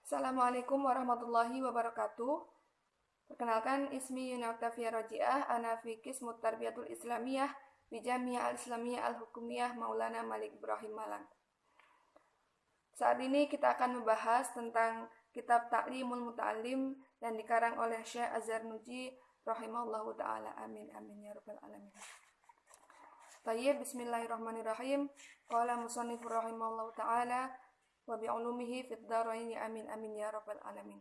Assalamualaikum warahmatullahi wabarakatuh. Perkenalkan, ismi Yuna Oktavia Rojiah, ana fi Qismut Tarbiyatul Islamiyah bi Jami'ah Al-Islamiyah Al-Hukumiyah Maulana Malik Ibrahim Malang. Saat ini kita akan membahas tentang kitab Ta'limul Muta'allim dan dikarang oleh Syekh Az-Zarnuji rahimahullahu ta'ala. Amin amin ya rabbal alamin. Tayyib, bismillahirrahmanirrahim. Qala musannifur rahimahullahu ta'ala wa bi'ulumihi fid dharaini amin amin ya rabbal alamin.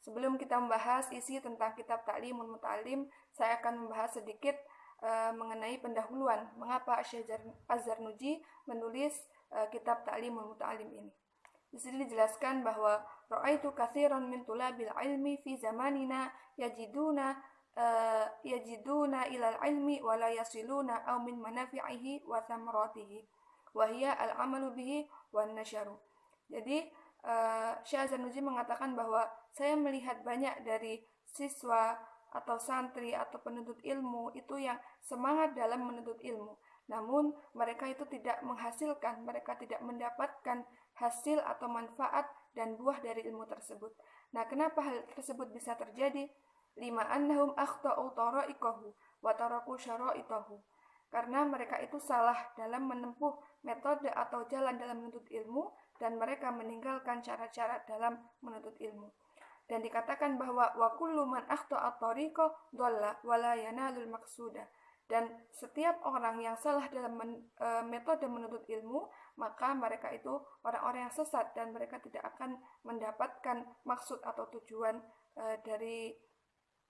Sebelum kita membahas isi tentang kitab Ta'limul Muta'allim, saya akan membahas sedikit mengenai pendahuluan mengapa Syekh Az-Zarnuji menulis kitab Ta'limul Muta'allim ini. Di sini dijelaskan bahwa ra'aitu katsiran min tulabil ilmi fi zamanina yajiduna ilal ilmi wa la yasiluna aw min manafi'ihi wa thamaratihi wa hiya al-amalu bihi wan nasyaru. Jadi Syekh Az-Zarnuji mengatakan bahwa saya melihat banyak dari siswa atau santri atau penuntut ilmu itu yang semangat dalam menuntut ilmu, namun mereka itu tidak menghasilkan, mereka tidak mendapatkan hasil atau manfaat dan buah dari ilmu tersebut. Nah, kenapa hal tersebut bisa terjadi? Lima annahum akhta'u tara'iqahu wa taraku syara'itahu. Karena mereka itu salah dalam menempuh metode atau jalan dalam menuntut ilmu dan mereka meninggalkan cara-cara dalam menuntut ilmu. Dan dikatakan bahwa wa kullu man akhta'a tariqa dhalla wa la yanalul maqsuda. Dan setiap orang yang salah dalam metode menuntut ilmu, maka mereka itu orang-orang yang sesat dan mereka tidak akan mendapatkan maksud atau tujuan dari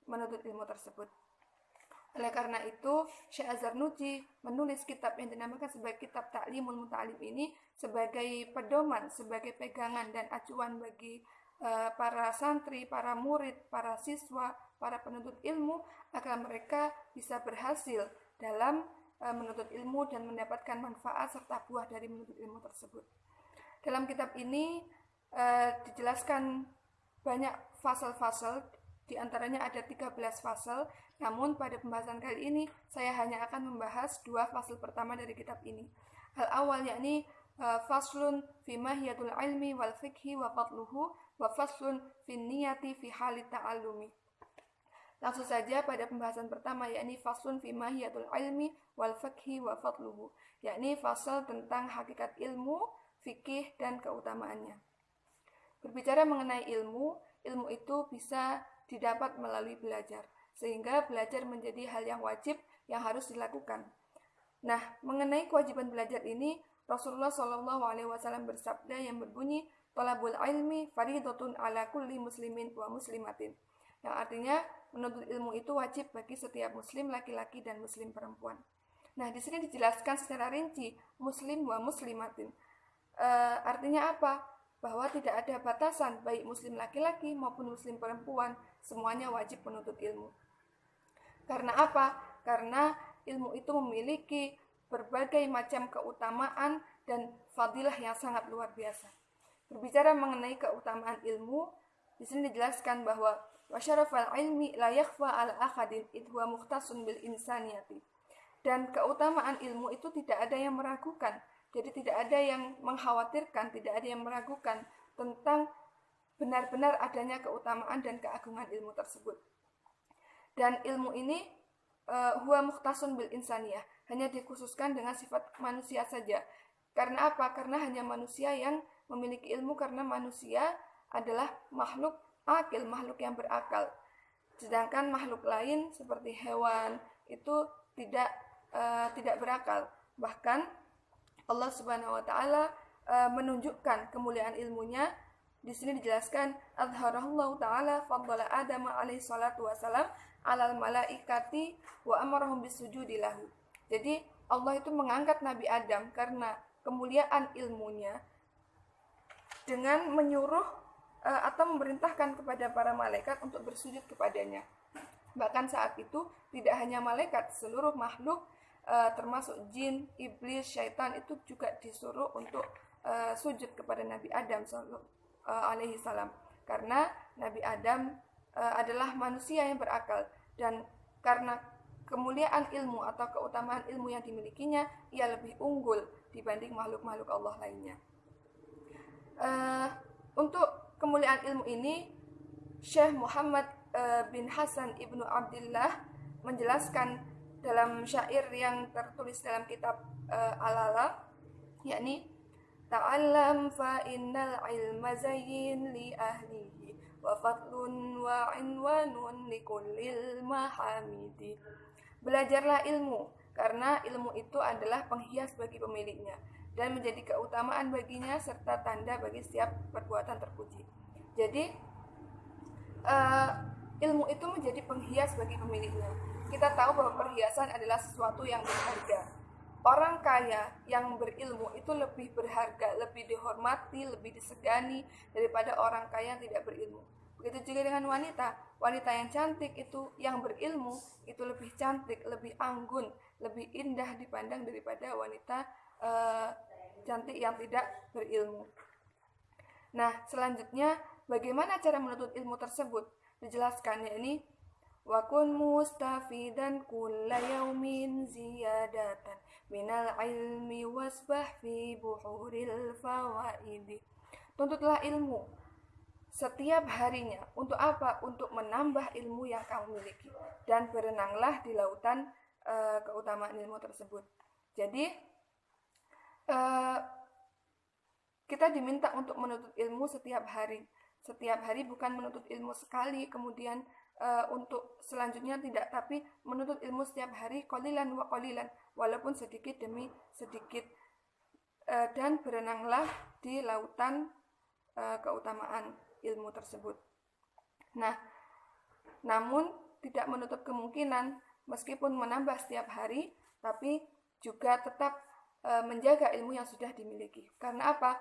menuntut ilmu tersebut. Oleh karena itu, Syekh Az-Zarnuji menulis kitab yang dinamakan sebagai kitab Ta'limul Muta'allim ini sebagai pedoman, sebagai pegangan dan acuan bagi para santri, para murid, para siswa, para penuntut ilmu agar mereka bisa berhasil dalam menuntut ilmu dan mendapatkan manfaat serta buah dari menuntut ilmu tersebut. Dalam kitab ini dijelaskan banyak fasal-fasal, di antaranya ada 13 fasal, namun pada pembahasan kali ini saya hanya akan membahas 2 fasal pertama dari kitab ini. Hal awal yakni faslun fi mahiyatul ilmi wal fikhi wa fadluhu wa faslun fi niyati fi halit ta'allumi. Langsung saja pada pembahasan pertama yakni faslun fi mahiyatul ilmi wal fikhi wa fadluhu, yakni fasal tentang hakikat ilmu, fikih dan keutamaannya. Berbicara mengenai ilmu, ilmu itu bisa didapat melalui belajar, sehingga belajar menjadi hal yang wajib yang harus dilakukan. Nah, mengenai kewajiban belajar ini, Rasulullah SAW bersabda yang berbunyi, "Thalabul ilmi fardhatun ala kulli muslimin wa muslimatin." Yang artinya menuntut ilmu itu wajib bagi setiap muslim laki-laki dan muslim perempuan. Nah, di sini dijelaskan secara rinci muslim wa muslimatin. Artinya apa? Bahwa tidak ada batasan baik muslim laki-laki maupun muslim perempuan, semuanya wajib menuntut ilmu. Karena apa? Karena ilmu itu memiliki berbagai macam keutamaan dan fadilah yang sangat luar biasa. Berbicara mengenai keutamaan ilmu, di sini dijelaskan bahwa wa syarafal ilmi la yakhfa ala ahadin id huwa mukhtasun bil insaniyati. Dan keutamaan ilmu itu tidak ada yang meragukan. Jadi tidak ada yang mengkhawatirkan, tidak ada yang meragukan tentang benar-benar adanya keutamaan dan keagungan ilmu tersebut. Dan ilmu ini huwa mukhtasun bil insaniyah, hanya dikhususkan dengan sifat manusia saja. Karena apa? Karena hanya manusia yang memiliki ilmu, karena manusia adalah makhluk akil, makhluk yang berakal. Sedangkan makhluk lain seperti hewan itu tidak berakal. Bahkan Allah Subhanahu wa taala menunjukkan kemuliaan ilmunya. Di sini dijelaskan azharahullahu taala faddala Adam alaihi salatu wasalam alal malaikati wa amarahum bisujudi lahu. Jadi Allah itu mengangkat Nabi Adam karena kemuliaan ilmunya dengan menyuruh atau memerintahkan kepada para malaikat untuk bersujud kepadanya. Bahkan saat itu tidak hanya malaikat, seluruh makhluk termasuk jin, iblis, syaitan itu juga disuruh untuk sujud kepada Nabi Adam alaihi salam. Karena Nabi Adam adalah manusia yang berakal, dan karena kemuliaan ilmu atau keutamaan ilmu yang dimilikinya, ia lebih unggul dibanding makhluk-makhluk Allah lainnya. Untuk kemuliaan ilmu ini Syekh Muhammad bin Hasan ibnu Abdillah menjelaskan dalam syair yang tertulis dalam kitab Al-Ala, yakni ta'allam fa innal ilma zayyin li ahlihi wa fadlun wa inwanun li kullil mahamidi. Belajarlah ilmu, karena ilmu itu adalah penghias bagi pemiliknya dan menjadi keutamaan baginya serta tanda bagi setiap perbuatan terpuji. Jadi ilmu itu menjadi penghias bagi pemiliknya. Kita tahu bahwa perhiasan adalah sesuatu yang berharga. Orang kaya yang berilmu itu lebih berharga, lebih dihormati, lebih disegani daripada orang kaya yang tidak berilmu. Begitu juga dengan wanita. Wanita yang cantik itu, yang berilmu, itu lebih cantik, lebih anggun, lebih indah dipandang daripada wanita cantik yang tidak berilmu. Nah, selanjutnya bagaimana cara menuntut ilmu tersebut? Dijelaskan, yakni wa kun mustafidan kulla yaumin ziyadatan minal ilmi wasbah fi buhuril fawaidi. Tuntutlah ilmu setiap harinya. Untuk apa? Untuk menambah ilmu yang kamu miliki, dan berenanglah di lautan keutamaan ilmu tersebut. Jadi kita diminta untuk menuntut ilmu setiap hari. Setiap hari, bukan menuntut ilmu sekali kemudian untuk selanjutnya tidak, tapi menuntut ilmu setiap hari, qalilan wa qalilan, walaupun sedikit demi sedikit, dan berenanglah di lautan keutamaan ilmu tersebut. Nah, namun tidak menutup kemungkinan meskipun menambah setiap hari, tapi juga tetap menjaga ilmu yang sudah dimiliki. Karena apa?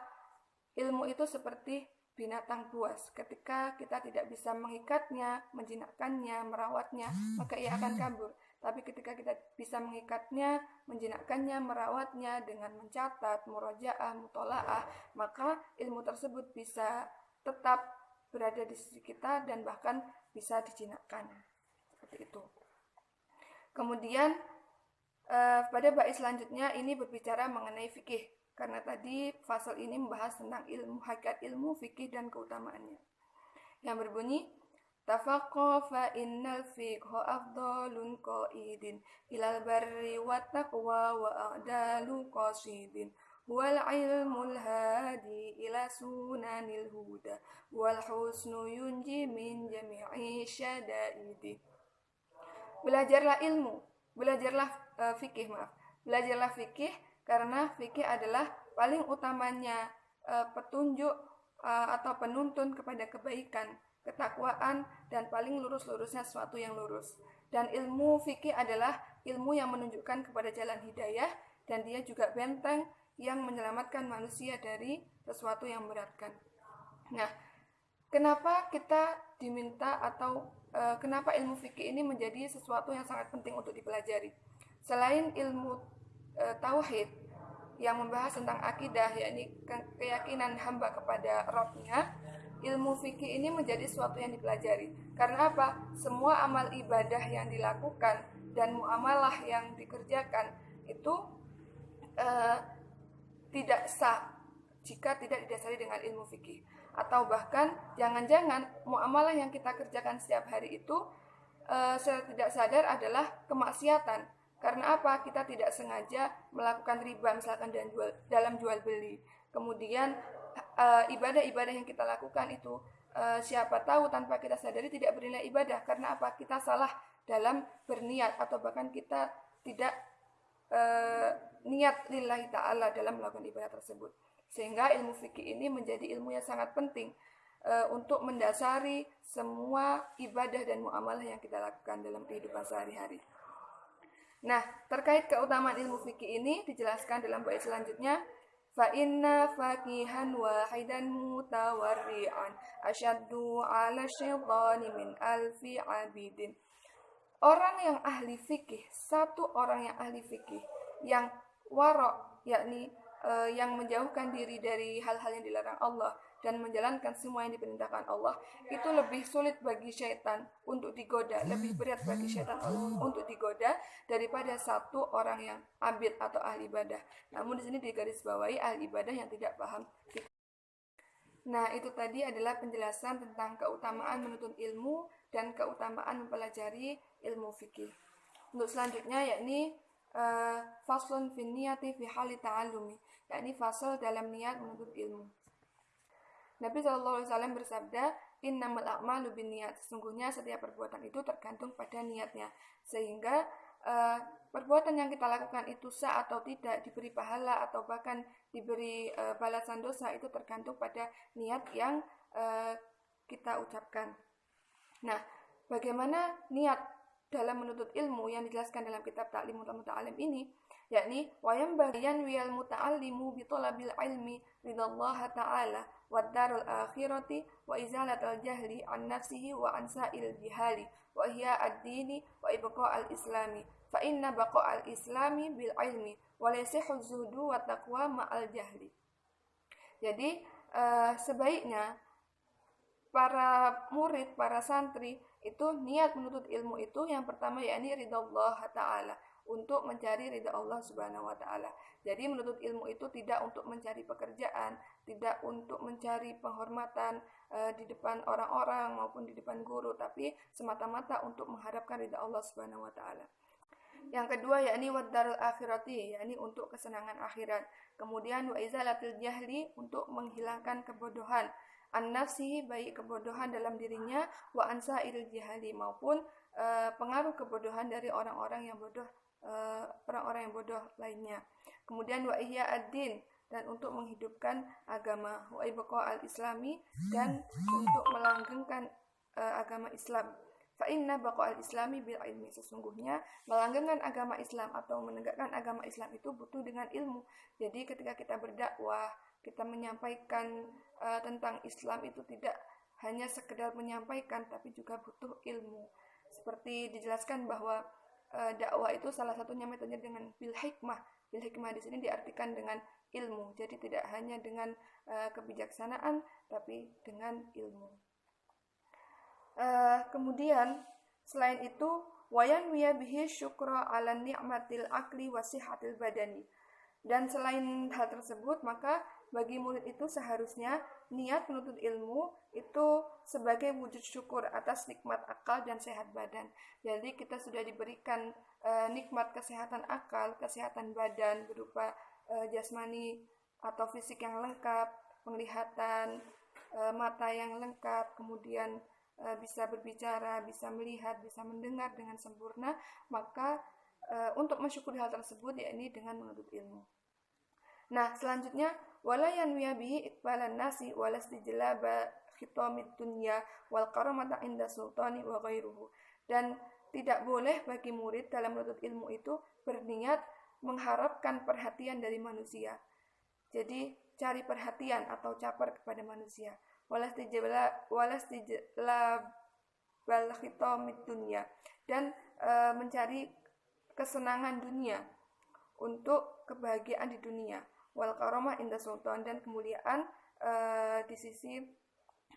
Ilmu itu seperti binatang buas. Ketika kita tidak bisa mengikatnya, menjinakkannya, merawatnya, maka ia akan kabur. Tapi ketika kita bisa mengikatnya, menjinakkannya, merawatnya dengan mencatat, murojaah, mutolaah, maka ilmu tersebut bisa tetap berada di sisi kita dan bahkan bisa dijinakkan. Seperti itu. Kemudian pada bait selanjutnya ini berbicara mengenai fikih. Karena tadi fasal ini membahas tentang ilmu, hakikat ilmu, fikih, dan keutamaannya. Yang berbunyi, tafaqqa fa innal fiqha afdalun qaidin ilal barri wa taqwa wa a'dalu qasidin wal ilmul hadi ila sunanil huda wal husnu yunji min jami'i syadaidi. Belajarlah ilmu, belajarlah belajarlah fikih, karena fikih adalah paling utamanya petunjuk atau penuntun kepada kebaikan, ketakwaan, dan paling lurus-lurusnya sesuatu yang lurus. Dan ilmu fikih adalah ilmu yang menunjukkan kepada jalan hidayah, dan dia juga benteng yang menyelamatkan manusia dari sesuatu yang memberatkan. Nah, kenapa kita diminta atau kenapa ilmu fikih ini menjadi sesuatu yang sangat penting untuk dipelajari? Selain ilmu tauhid yang membahas tentang akidah, yakni keyakinan hamba kepada Rabb-nya, ilmu fikih ini menjadi sesuatu yang dipelajari. Karena apa? Semua amal ibadah yang dilakukan dan muamalah yang dikerjakan itu tidak sah jika tidak didasari dengan ilmu fikih. Atau bahkan jangan-jangan muamalah yang kita kerjakan setiap hari itu secara tidak sadar adalah kemaksiatan. Karena apa? Kita tidak sengaja melakukan riba misalkan dalam jual beli. Kemudian ibadah-ibadah yang kita lakukan itu siapa tahu tanpa kita sadari tidak bernilai ibadah. Karena apa? Kita salah dalam berniat, atau bahkan kita tidak niat lillahi ta'ala dalam melakukan ibadah tersebut. Sehingga ilmu fikih ini menjadi ilmu yang sangat penting untuk mendasari semua ibadah dan muamalah yang kita lakukan dalam kehidupan sehari-hari. Nah, terkait keutamaan ilmu fikih ini dijelaskan dalam bait selanjutnya, fa inna faqihan wahidan mutawarri'an asyaddu 'ala syaitani min alfi 'abidin. Orang yang ahli fikih, satu orang yang ahli fikih yang wara', yakni yang menjauhkan diri dari hal-hal yang dilarang Allah dan menjalankan semua yang diperintahkan Allah, itu lebih sulit bagi syaitan untuk digoda, lebih berat bagi syaitan untuk digoda daripada satu orang yang abid atau ahli ibadah. Namun di sini digarisbawahi ahli ibadah yang tidak paham fikih. Nah, itu tadi adalah penjelasan tentang keutamaan menuntut ilmu dan keutamaan mempelajari ilmu fikih. Untuk selanjutnya yakni faslun fin niyati fi hali ta'allumi, yakni fasal dalam niat menuntut ilmu. Nabi SAW bersabda, innamal a'malu binniyat, sesungguhnya setiap perbuatan itu tergantung pada niatnya. Sehingga perbuatan yang kita lakukan itu sah atau tidak, diberi pahala atau bahkan diberi balasan dosa, itu tergantung pada niat yang kita ucapkan. Nah, bagaimana niat dalam menuntut ilmu yang dijelaskan dalam kitab Ta'limul Muta'allim ini, yakni wayam bagian wiyal muta'allimu bi talabil ilmi ridallaha ta'ala wad darul akhirati wa izalatul jahli an nafsihi wa an sa'il jihali wa hiya ad-dini wa ibqa'al islami fa inna baqa'al islami bil ilmi wa laysihu zuhdu wa taqwa ma'al jahli. Jadi sebaiknya para murid, para santri itu niat menuntut ilmu itu yang pertama yakni ridha Allah Ta'ala, untuk mencari ridha Allah Subhanahu wa Ta'ala. Jadi menuntut ilmu itu tidak untuk mencari pekerjaan, tidak untuk mencari penghormatan di depan orang-orang maupun di depan guru, tapi semata-mata untuk mengharapkan ridha Allah Subhanahu wa Ta'ala. Yang kedua yakni waddarul akhirati, yakni untuk kesenangan akhirat. Kemudian wa izalatil jahli, untuk menghilangkan kebodohan. An-nafsihi, baik kebodohan dalam dirinya, wa ansa'il jahali, maupun pengaruh kebodohan dari orang-orang yang bodoh, orang-orang yang bodoh lainnya. Kemudian wa ihya ad-din, dan untuk menghidupkan agama, wa ibqa al-islami, dan untuk melanggengkan agama Islam. Fa inna baqa'al islami bil ilmi, sesungguhnya melanggengkan agama Islam atau menegakkan agama Islam itu butuh dengan ilmu. Jadi ketika kita berdakwah, kita menyampaikan tentang Islam itu tidak hanya sekedar menyampaikan, tapi juga butuh ilmu. Seperti dijelaskan bahwa dakwah itu salah satunya metodenya dengan bil hikmah. Bil hikmah di sini diartikan dengan ilmu. Jadi tidak hanya dengan kebijaksanaan, tapi dengan ilmu. Kemudian selain itu wayan wiya bihi syukra ala ni'matil akli wa sihatil badani. Dan selain hal tersebut, maka bagi murid itu seharusnya niat menuntut ilmu itu sebagai wujud syukur atas nikmat akal dan sehat badan. Jadi kita sudah diberikan nikmat kesehatan akal, kesehatan badan berupa jasmani atau fisik yang lengkap, penglihatan, mata yang lengkap, kemudian bisa berbicara, bisa melihat, bisa mendengar dengan sempurna, maka untuk mensyukuri hal tersebut yakni dengan menuntut ilmu. Nah, selanjutnya wala yanwiya bihi iqbalan nasi wala istijlaba khitamid dunya wal karamata inda sultani wa ghairuhu. Dan tidak boleh bagi murid dalam menuntut ilmu itu berniat mengharapkan perhatian dari manusia. Jadi cari perhatian atau caper kepada manusia. Walas tijlabal khitamid dunya, dan mencari kesenangan dunia untuk kebahagiaan di dunia. Wal karamah inda sultan, dan kemuliaan di sisi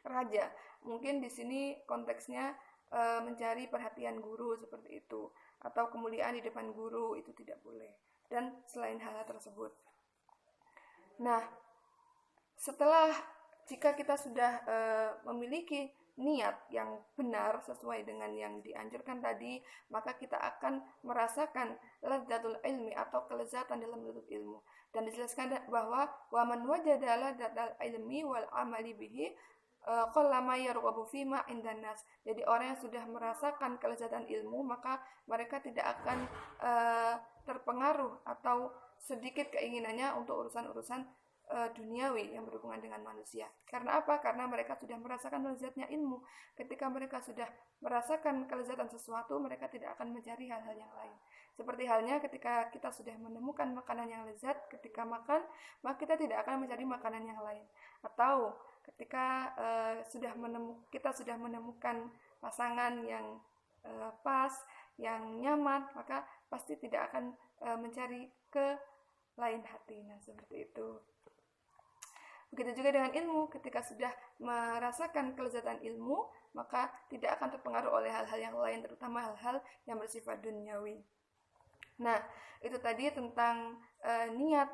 raja. Mungkin di sini konteksnya mencari perhatian guru seperti itu, atau kemuliaan di depan guru, itu tidak boleh. Dan selain hal tersebut. Nah, jika kita sudah memiliki niat yang benar sesuai dengan yang dianjurkan tadi, maka kita akan merasakan ladzatul ilmi atau kelezatan dalam menuntut ilmu. Dan dijelaskan bahwa wa man wajada ladzatal ilmi wal amali bihi qallama yarghabu fima indan nas. Jadi orang yang sudah merasakan kelezatan ilmu, maka mereka tidak akan terpengaruh atau sedikit keinginannya untuk urusan-urusan duniawi yang berhubungan dengan manusia. Karena apa? Karena mereka sudah merasakan lezatnya ilmu. Ketika mereka sudah merasakan kelezatan sesuatu, mereka tidak akan mencari hal-hal yang lain. Seperti halnya ketika kita sudah menemukan makanan yang lezat, ketika makan, maka kita tidak akan mencari makanan yang lain. Atau ketika kita sudah menemukan pasangan yang pas, yang nyaman, maka pasti tidak akan mencari ke lain hati. Nah, seperti itu. Begitu juga dengan ilmu, ketika sudah merasakan kelezatan ilmu, maka tidak akan terpengaruh oleh hal-hal yang lain, terutama hal-hal yang bersifat duniawi. Nah, itu tadi tentang niat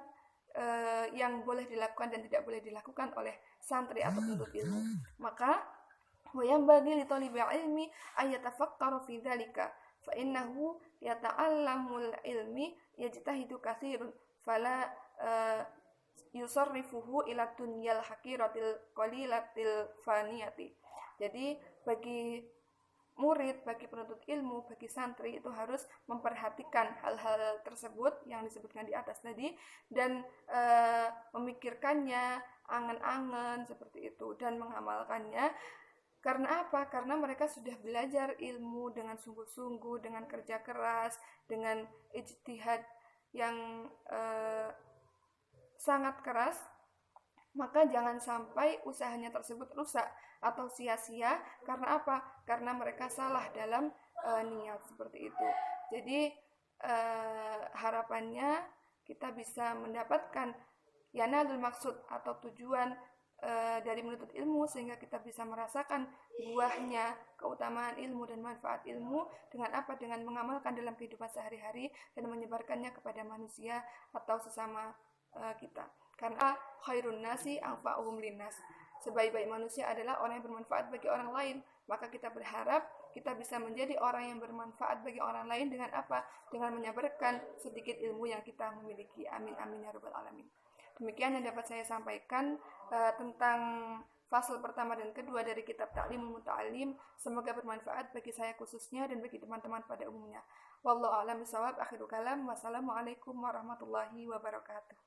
yang boleh dilakukan dan tidak boleh dilakukan oleh santri atau penuntut ilmu. Maka وينبغي لطالب العلم أن يتفكر في ذلك فإنه يتعلم العلم يجتهد كثير فلا يصرفه إلى الدنيا الحقيرة القليلة الفانية. Jadi bagi murid, bagi penuntut ilmu, bagi santri itu harus memperhatikan hal-hal tersebut yang disebutkan di atas tadi dan memikirkannya, angan-angan seperti itu dan mengamalkannya. Karena apa? Karena mereka sudah belajar ilmu dengan sungguh-sungguh, dengan kerja keras, dengan ijtihad yang sangat keras, maka jangan sampai usahanya tersebut rusak atau sia-sia. Karena apa? Karena mereka salah dalam niat seperti itu. Jadi harapannya kita bisa mendapatkan yanalul maksud atau tujuan dari menuntut ilmu, sehingga kita bisa merasakan buahnya keutamaan ilmu dan manfaat ilmu dengan apa? Dengan mengamalkan dalam kehidupan sehari-hari dan menyebarkannya kepada manusia atau sesama kita. Karena khairun nasi anfa'uhum linnas, sebaik-baik manusia adalah orang yang bermanfaat bagi orang lain. Maka kita berharap kita bisa menjadi orang yang bermanfaat bagi orang lain dengan apa? Dengan menyebarkan sedikit ilmu yang kita miliki. Amin amin ya rabbal alamin. Demikian yang dapat saya sampaikan tentang fasal pertama dan kedua dari kitab Ta'limul Muta'allim. Semoga bermanfaat bagi saya khususnya dan bagi teman-teman pada umumnya. Wallahu a'lam bishawab. Akhirul kalam. Wassalamualaikum warahmatullahi wabarakatuh.